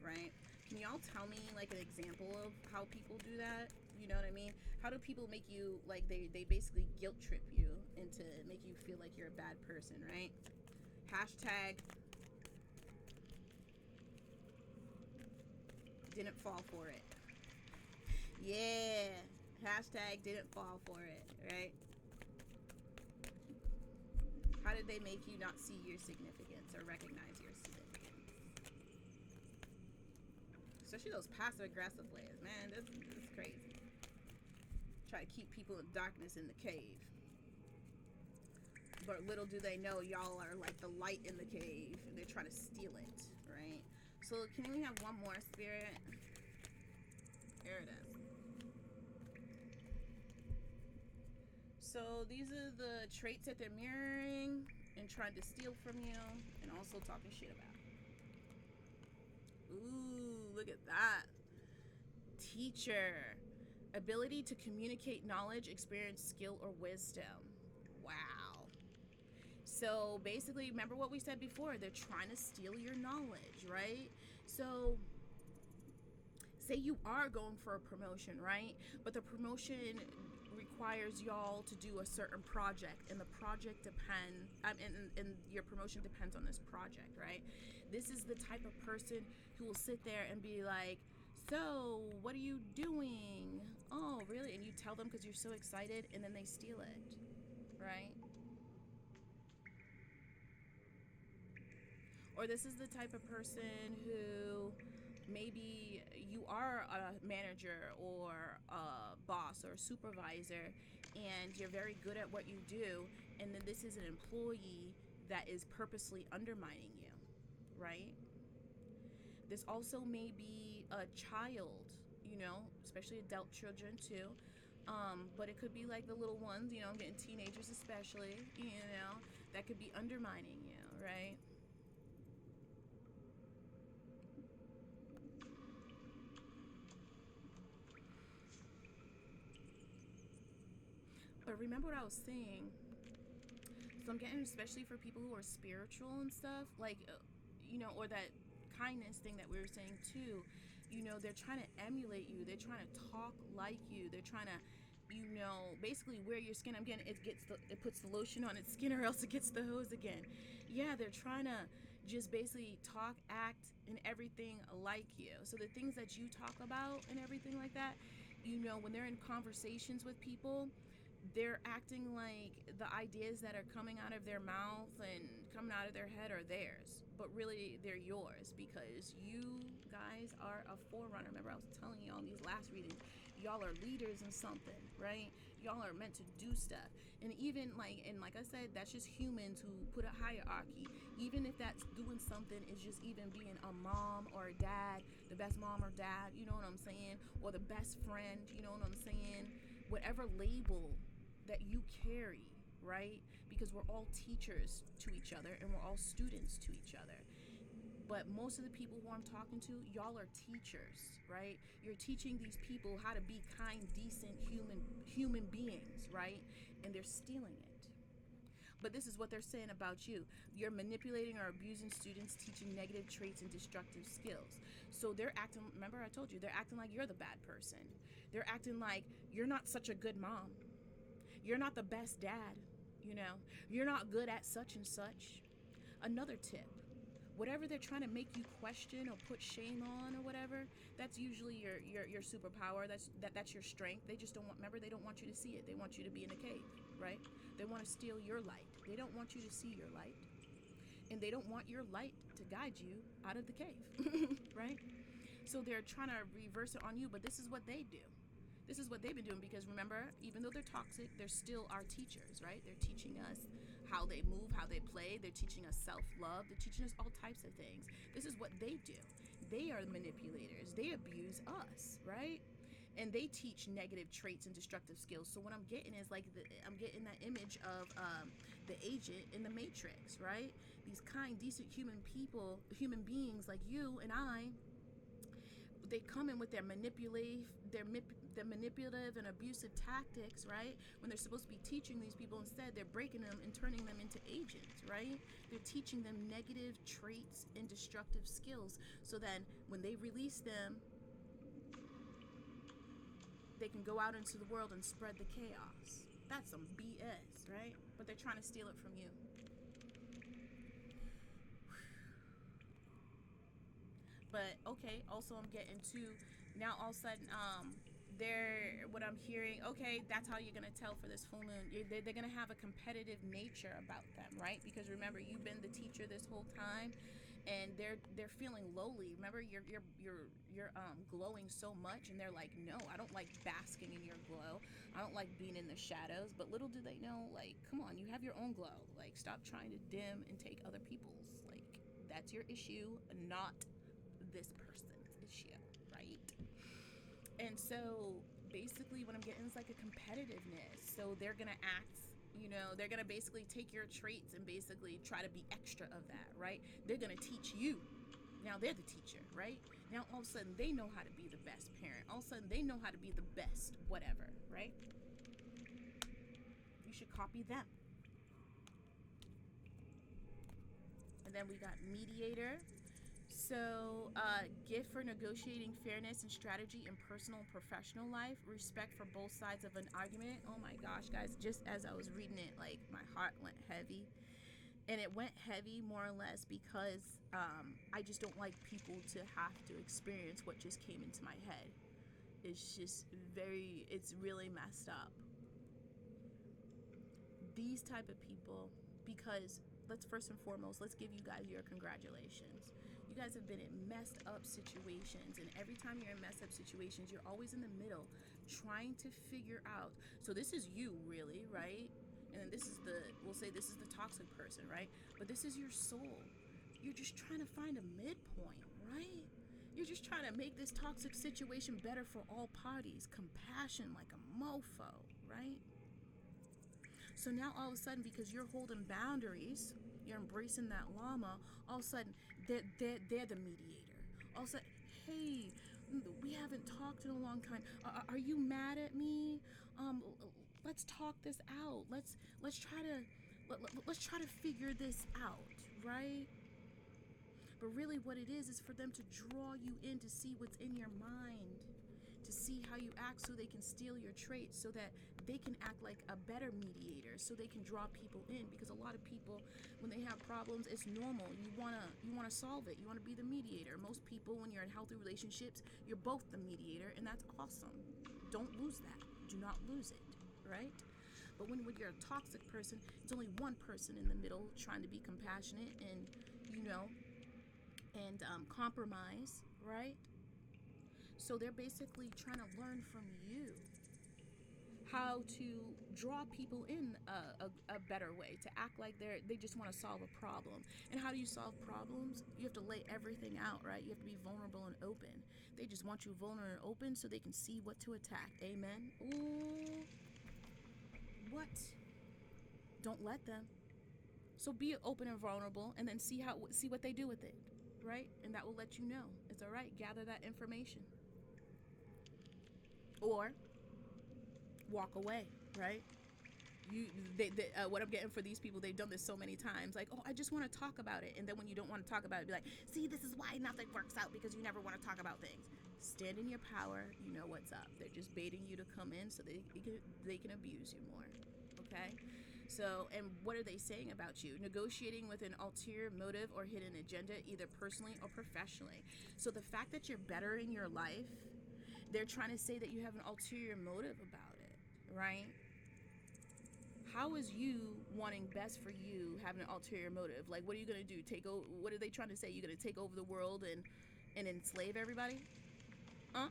right? Can y'all tell me, like, an example of how people do that? You know what I mean? How do people make you, like, they basically guilt trip you into make you feel like you're a bad person, right? Hashtag didn't fall for it. Yeah. Hashtag didn't fall for it, right? How did they make you not see your significance or recognize your significance? Especially those passive aggressive ways, man. This is crazy. Try to keep people in darkness in the cave. But little do they know, y'all are like the light in the cave, and they're trying to steal it, right? So can we have one more, Spirit? Here it is. So these are the traits that they're mirroring and trying to steal from you and also talking shit about. Ooh, look at that. Teacher. Ability to communicate knowledge, experience, skill, or wisdom. Wow. So basically, remember what we said before. They're trying to steal your knowledge, right? So say you are going for a promotion, right? But the promotion requires y'all to do a certain project, and the project depends, and your promotion depends on this project, right? This is the type of person who will sit there and be like, so what are you doing? Oh, really? And you tell them because you're so excited, and then they steal it, right? Or this is the type of person who maybe you are a manager or a boss or a supervisor and you're very good at what you do, and then this is an employee that is purposely undermining you, right? This also may be a child, especially adult children too. But it could be like the little ones, I'm getting teenagers especially, that could be undermining you, right? But remember what I was saying. So I'm getting, especially for people who are spiritual and stuff, like, or that kindness thing that we were saying too. They're trying to emulate you. They're trying to talk like you. They're trying to, basically wear your skin. I'm getting it puts the lotion on its skin, or else it gets the hose again. Yeah, they're trying to just basically talk, act, and everything like you. So the things that you talk about and everything like that, when they're in conversations with people, they're acting like the ideas that are coming out of their mouth and coming out of their head are theirs, but really they're yours, because you guys are a forerunner. Remember I was telling you on these last readings, y'all are leaders in something, right? Y'all are meant to do stuff. And even like I said, that's just humans who put a hierarchy. Even if that's doing something is just even being a mom or a dad, the best mom or dad, you know what I'm saying? Or the best friend, you know what I'm saying? Whatever label that you carry, right? Because we're all teachers to each other and we're all students to each other. But most of the people who I'm talking to, y'all are teachers, right? You're teaching these people how to be kind, decent human beings, right? And they're stealing it. But this is what they're saying about you. You're manipulating or abusing students, teaching negative traits and destructive skills. So they're acting, remember I told you, they're acting like you're the bad person. They're acting like you're not such a good mom. You're not the best dad, You're not good at such and such. Another tip, whatever they're trying to make you question or put shame on or whatever, that's usually your superpower. That's your strength. They just don't want, remember, they don't want you to see it. They want you to be in a cave, right? They want to steal your light. They don't want you to see your light. And they don't want your light to guide you out of the cave, right? So they're trying to reverse it on you, but this is what they do. This is what they've been doing, because remember, even though they're toxic, they're still our teachers, right? They're teaching us how they move, how they play. They're teaching us self-love. They're teaching us all types of things. This is what they do. They are the manipulators. They abuse us, right? And they teach negative traits and destructive skills. So what I'm getting is I'm getting that image of the agent in the Matrix, right? These kind, decent human beings like you and I, they come in with their manipulative and abusive tactics, right? When they're supposed to be teaching these people, instead they're breaking them and turning them into agents, right? They're teaching them negative traits and destructive skills, so then when they release them, they can go out into the world and spread the chaos. That's some BS, right? But they're trying to steal it from you. But okay, also I'm getting to now all of a sudden what I'm hearing, okay, that's how you're gonna tell for this full moon. They're gonna have a competitive nature about them, right? Because remember, you've been the teacher this whole time, and they're feeling lowly. Remember, you're glowing so much, and they're like, no, I don't like basking in your glow. I don't like being in the shadows. But little do they know, like, come on, you have your own glow. Like, stop trying to dim and take other people's. Like, that's your issue, not this person's issue, right? And so basically what I'm getting is like a competitiveness. So they're going to act, they're going to basically take your traits and basically try to be extra of that, right? They're going to teach you. Now they're the teacher, right? Now all of a sudden they know how to be the best parent. All of a sudden they know how to be the best whatever, right? You should copy them. And then we got mediator. So, gift for negotiating fairness and strategy in personal and professional life, respect for both sides of an argument. Oh my gosh, guys, just as I was reading it, like my heart went heavy. And it went heavy more or less because I just don't like people to have to experience what just came into my head. It's just it's really messed up. These type of people, because let's first and foremost, let's give you guys your congratulations. You guys have been in messed up situations, and every time you're in messed up situations, you're always in the middle trying to figure out. So this is you, really, right? And then we'll say this is the toxic person, right? But this is your soul. You're just trying to find a midpoint, right? You're just trying to make this toxic situation better for all parties. Compassion like a mofo, right? So now all of a sudden, because you're holding boundaries, you're embracing that llama, all of a sudden they're the mediator. All of a sudden, hey, we haven't talked in a long time. Are you mad at me? Let's talk this out. Let's try to figure this out, right? But really what it is for them to draw you in to see what's in your mind, to see how you act so they can steal your traits, so that they can act like a better mediator, so they can draw people in. Because a lot of people, when they have problems, it's normal. You wanna solve it. You wanna be the mediator. Most people, when you're in healthy relationships, you're both the mediator, and that's awesome. Don't lose that. Do not lose it, right? But when you're a toxic person, it's only one person in the middle trying to be compassionate and compromise, right? So they're basically trying to learn from you how to draw people in a better way, to act like they just want to solve a problem. And how do you solve problems? You have to lay everything out, right? You have to be vulnerable and open. They just want you vulnerable and open so they can see what to attack. Amen. Ooh. What? Don't let them. So be open and vulnerable, and then see what they do with it, right? And that will let you know it's all right. Gather that information, or walk away, right? What I'm getting for these people, they've done this so many times. Like, oh, I just want to talk about it, and then when you don't want to talk about it, be like, see, this is why nothing works out, because you never want to talk about things. Stand in your power. You know what's up. They're just baiting you to come in so they can abuse you more. Okay. So, and what are they saying about you? Negotiating with an ulterior motive or hidden agenda, either personally or professionally. So the fact that you're better in your life, they're trying to say that you have an ulterior motive about it, right? How is you wanting best for you having an ulterior motive? Like, what are you going to do? What are they trying to say? You're going to take over the world and enslave everybody? Huh?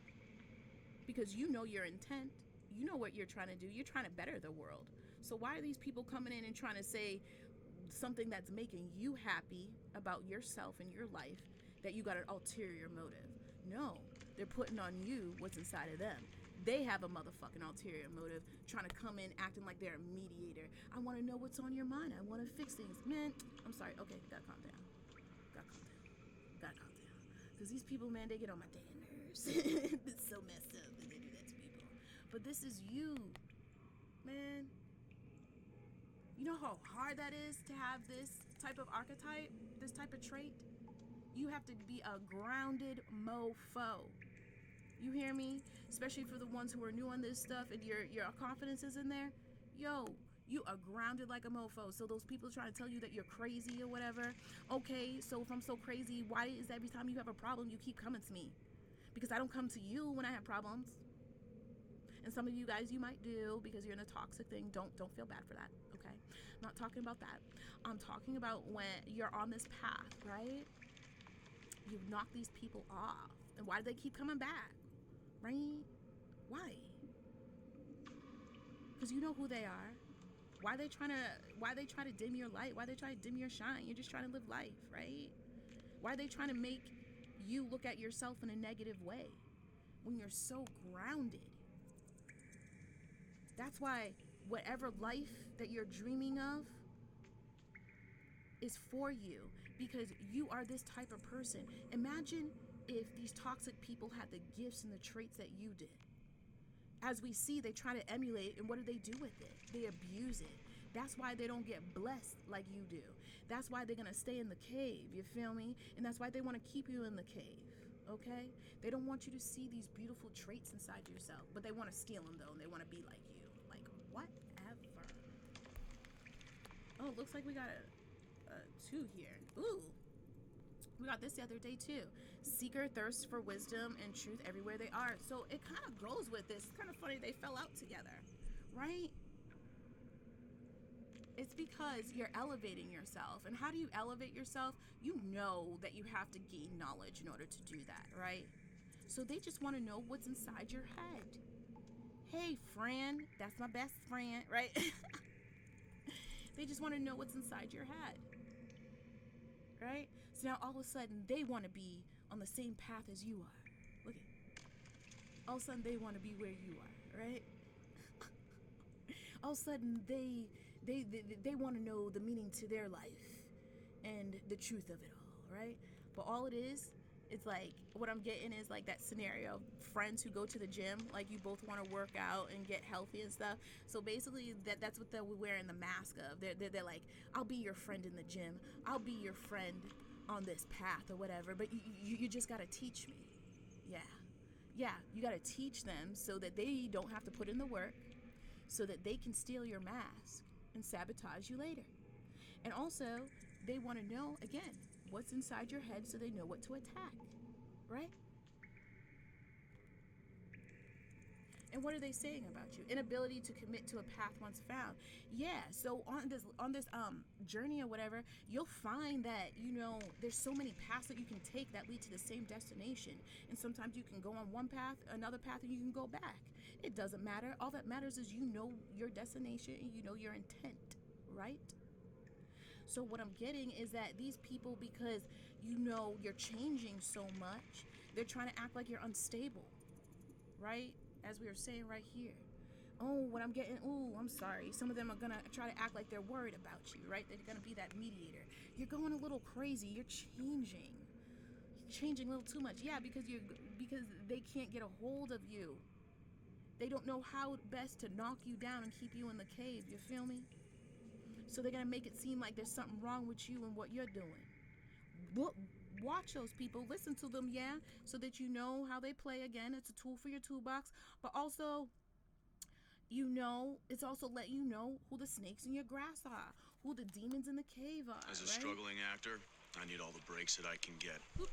Because you know your intent. You know what you're trying to do. You're trying to better the world. So why are these people coming in and trying to say something that's making you happy about yourself and your life, that you got an ulterior motive? No, they're putting on you what's inside of them. They have a motherfucking ulterior motive, trying to come in acting like they're a mediator. I want to know what's on your mind. I want to fix things. Man, I'm sorry. Okay, gotta calm down. Because these people, man, they get on my damn nerves. It's so messed up that they do that to people. But this is you, man. You know how hard that is to have this type of archetype, this type of trait? You have to be a grounded mofo. You hear me? Especially for the ones who are new on this stuff and your confidence is in there. Yo, you are grounded like a mofo. So those people trying to tell you that you're crazy or whatever. Okay, so if I'm so crazy, why is every time you have a problem, you keep coming to me? Because I don't come to you when I have problems. And some of you guys, you might do because you're in a toxic thing. Don't feel bad for that, okay? I'm not talking about that. I'm talking about when you're on this path, right? You knock these people off. And why do they keep coming back, right? Why? Because you know who they are. Why they trying to dim your light? Why they trying to dim your shine? You're just trying to live life, right? Why are they trying to make you look at yourself in a negative way? when you're so grounded. That's why whatever life that you're dreaming of is for you, because you are this type of person. Imagine if these toxic people had the gifts and the traits that you did. As we see, they try to emulate, and what do? With it? They abuse it. That's why they don't get blessed like you do. That's why they're gonna stay in the cave, you feel me? And that's why they wanna keep you in the cave, okay? They don't want you to see these beautiful traits inside yourself, but they wanna steal them though, and they wanna be like you. Like, whatever. Oh, it looks like we got a 2 here. Ooh. We got this the other day too. Seeker thirsts for wisdom and truth everywhere they are. So it kind of goes with this. It's kind of funny they fell out together, right? It's because you're elevating yourself. And how do you elevate yourself? You know that you have to gain knowledge in order to do that, right? So they just want to know what's inside your head. Hey, friend, that's my best friend, right? They just want to know what's inside your head, right? So now all of a sudden they want to be on the same path as you are. Look at, all of a sudden they want to be where you are, right? All of a sudden they want to know the meaning to their life and the truth of it all, right? But all it is, it's like, what I'm getting is like that scenario of friends who go to the gym, like you both want to work out and get healthy and stuff. So basically that's what they're wearing the mask of. They're like, I'll be your friend in the gym. I'll be your friend on this path or whatever, but you just got to teach me. Yeah, you got to teach them so that they don't have to put in the work, so that they can steal your mask and sabotage you later. And also, they want to know, again, what's inside your head so they know what to attack, right? And what are they saying about you? Inability to commit to a path once found. Yeah, so on this journey or whatever, you'll find that, there's so many paths that you can take that lead to the same destination. And sometimes you can go on one path, another path, and you can go back. It doesn't matter. All that matters is you know your destination and you know your intent, right? So what I'm getting is that these people, because you're changing so much, they're trying to act like you're unstable, right? As we were saying right here. Oh, what I'm getting, I'm sorry. Some of them are gonna try to act like they're worried about you, right? They're gonna be that mediator. You're going a little crazy. You're changing a little too much. Yeah, because they can't get a hold of you. They don't know how best to knock you down and keep you in the cave. You feel me? So they're gonna make it seem like there's something wrong with you and what you're doing. Watch those people, listen to them, yeah, so that you know how they play. Again, it's a tool for your toolbox, but also, it's also let you know who the snakes in your grass are, who the demons in the cave are. As a right? struggling actor, I need all the breaks that I can get. Oops.